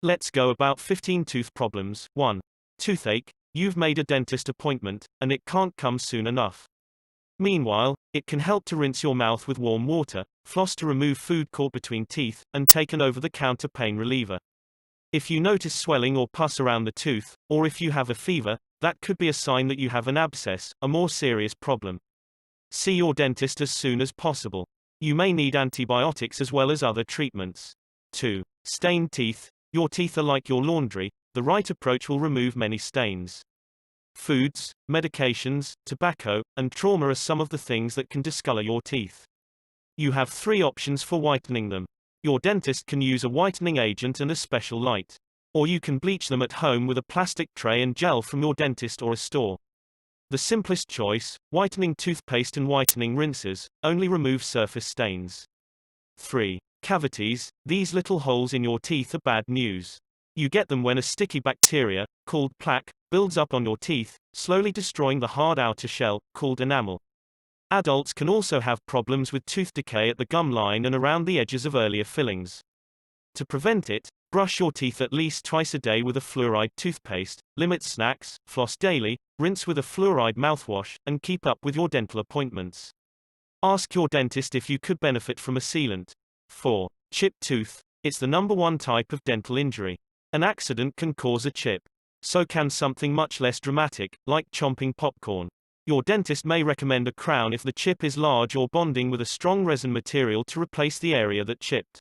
Let's go about 15 tooth problems. 1. Toothache. You've made a dentist appointment, and it can't come soon enough. Meanwhile, it can help to rinse your mouth with warm water, floss to remove food caught between teeth, and take an over-the-counter pain reliever. If you notice swelling or pus around the tooth, or if you have a fever, that could be a sign that you have an abscess, a more serious problem. See your dentist as soon as possible. You may need antibiotics as well as other treatments. 2. Stained teeth. Your teeth are like your laundry. The right approach will remove many stains. Foods, medications, tobacco, and trauma are some of the things that can discolor your teeth. You have 3 options for whitening them. Your dentist can use a whitening agent and a special light. Or you can bleach them at home with a plastic tray and gel from your dentist or a store. The simplest choice, whitening toothpaste and whitening rinses, only remove surface stains. 3. Cavities. These little holes in your teeth are bad news. You get them when a sticky bacteria, called plaque, builds up on your teeth, slowly destroying the hard outer shell, called enamel. Adults can also have problems with tooth decay at the gum line and around the edges of earlier fillings. To prevent it, brush your teeth at least twice a day with a fluoride toothpaste, limit snacks, floss daily, rinse with a fluoride mouthwash, and keep up with your dental appointments. Ask your dentist if you could benefit from a sealant. 4. Chipped tooth. It's the #1 type of dental injury. An accident can cause a chip. So can something much less dramatic, like chomping popcorn. Your dentist may recommend a crown if the chip is large or bonding with a strong resin material to replace the area that chipped.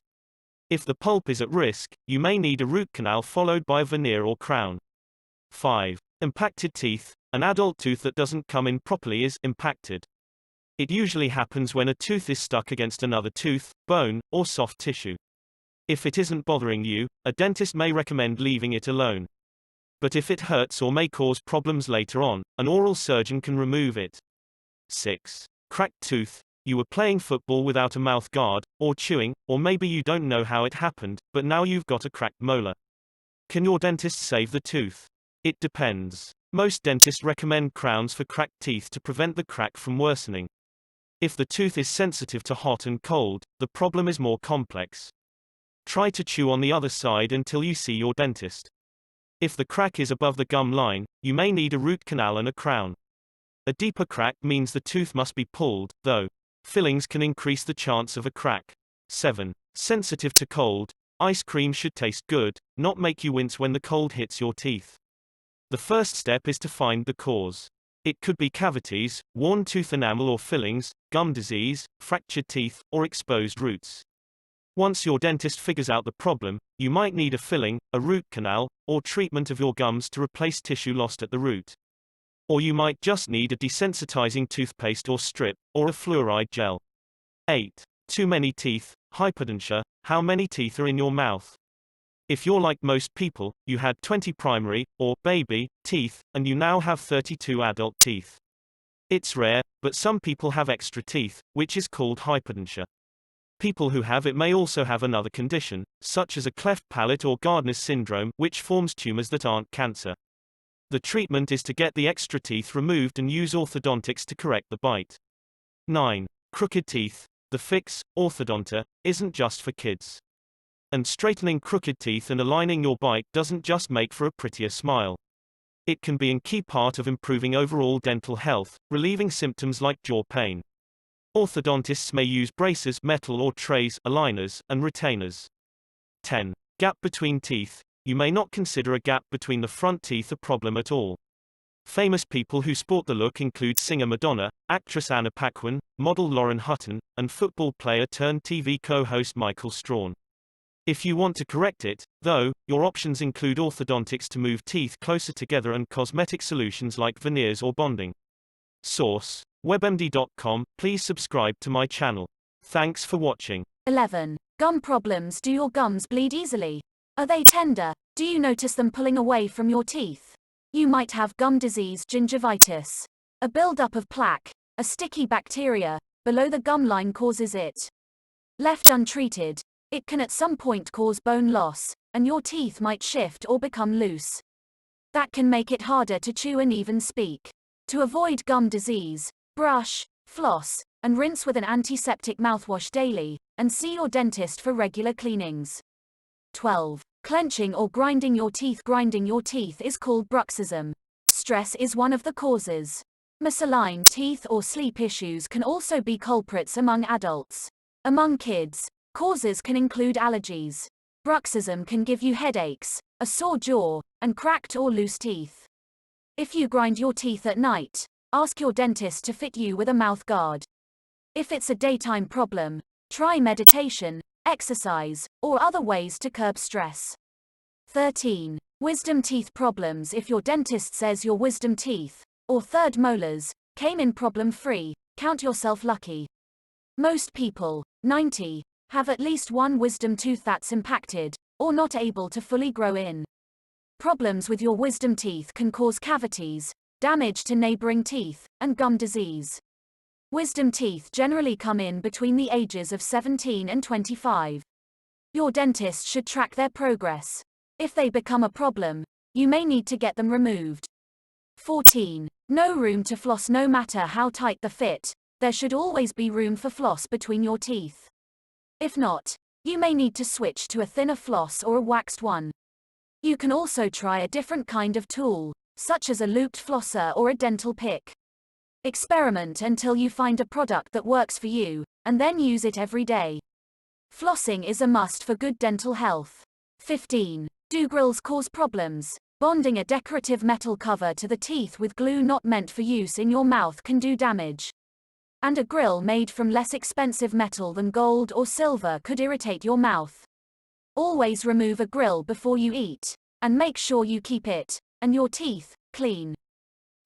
If the pulp is at risk, you may need a root canal followed by a veneer or crown. 5. Impacted teeth. An adult tooth that doesn't come in properly is impacted. It usually happens when a tooth is stuck against another tooth, bone, or soft tissue. If it isn't bothering you, a dentist may recommend leaving it alone. But if it hurts or may cause problems later on, an oral surgeon can remove it. 6. Cracked tooth. You were playing football without a mouth guard, or chewing, or maybe you don't know how it happened, but now you've got a cracked molar. Can your dentist save the tooth? It depends. Most dentists recommend crowns for cracked teeth to prevent the crack from worsening. If the tooth is sensitive to hot and cold, the problem is more complex. Try to chew on the other side until you see your dentist. If the crack is above the gum line, you may need a root canal and a crown. A deeper crack means the tooth must be pulled, though. Fillings can increase the chance of a crack. 7. Sensitive to cold. Ice cream should taste good, not make you wince when the cold hits your teeth. The first step is to find the cause. It could be cavities, worn tooth enamel or fillings, gum disease, fractured teeth, or exposed roots. Once your dentist figures out the problem, you might need a filling, a root canal, or treatment of your gums to replace tissue lost at the root. Or you might just need a desensitizing toothpaste or strip, or a fluoride gel. 8. Too many teeth. Hypodontia. How many teeth are in your mouth? If you're like most people, you had 20 primary, or baby, teeth, and you now have 32 adult teeth. It's rare, but some people have extra teeth, which is called hypodontia. People who have it may also have another condition, such as a cleft palate or Gardner's syndrome, which forms tumors that aren't cancer. The treatment is to get the extra teeth removed and use orthodontics to correct the bite. 9. Crooked teeth. The fix, orthodontia, isn't just for kids. And straightening crooked teeth and aligning your bite doesn't just make for a prettier smile. It can be a key part of improving overall dental health, relieving symptoms like jaw pain. Orthodontists may use braces, metal or trays, aligners, and retainers. 10. Gap between teeth. You may not consider a gap between the front teeth a problem at all. Famous people who sport the look include singer Madonna, actress Anna Paquin, model Lauren Hutton, and football player turned TV co-host Michael Strawn. If you want to correct it, though, your options include orthodontics to move teeth closer together and cosmetic solutions like veneers or bonding. Source: webmd.com. Please subscribe to my channel. Thanks for watching. 11. Gum problems. Do your gums bleed easily? Are they tender? Do you notice them pulling away from your teeth? You might have gum disease, gingivitis. A buildup of plaque, a sticky bacteria, below the gum line causes it. Left untreated, it can at some point cause bone loss, and your teeth might shift or become loose. That can make it harder to chew and even speak. To avoid gum disease, brush, floss, and rinse with an antiseptic mouthwash daily, and see your dentist for regular cleanings. 12. Clenching or grinding your teeth. Grinding your teeth is called bruxism. Stress is one of the causes. Misaligned teeth or sleep issues can also be culprits among adults. Among kids, causes can include allergies. Bruxism can give you headaches, a sore jaw, and cracked or loose teeth. If you grind your teeth at night, ask your dentist to fit you with a mouth guard. If it's a daytime problem, try meditation, exercise, or other ways to curb stress. 13. Wisdom teeth problems. If your dentist says your wisdom teeth, or third molars, came in problem-free, count yourself lucky. Most people, 90, have at least one wisdom tooth that's impacted, or not able to fully grow in. Problems with your wisdom teeth can cause cavities, damage to neighboring teeth, and gum disease. Wisdom teeth generally come in between the ages of 17 and 25. Your dentist should track their progress. If they become a problem, you may need to get them removed. 14. No room to floss. No matter how tight the fit, there should always be room for floss between your teeth. If not, you may need to switch to a thinner floss or a waxed one. You can also try a different kind of tool, such as a looped flosser or a dental pick. Experiment until you find a product that works for you, and then use it every day. Flossing is a must for good dental health. 15. Do grills cause problems? Bonding a decorative metal cover to the teeth with glue not meant for use in your mouth can do damage. And a grill made from less expensive metal than gold or silver could irritate your mouth. Always remove a grill before you eat, and make sure you keep it, and your teeth, clean.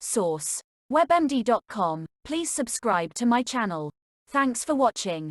Source: webmd.com. Please subscribe to my channel. Thanks for watching.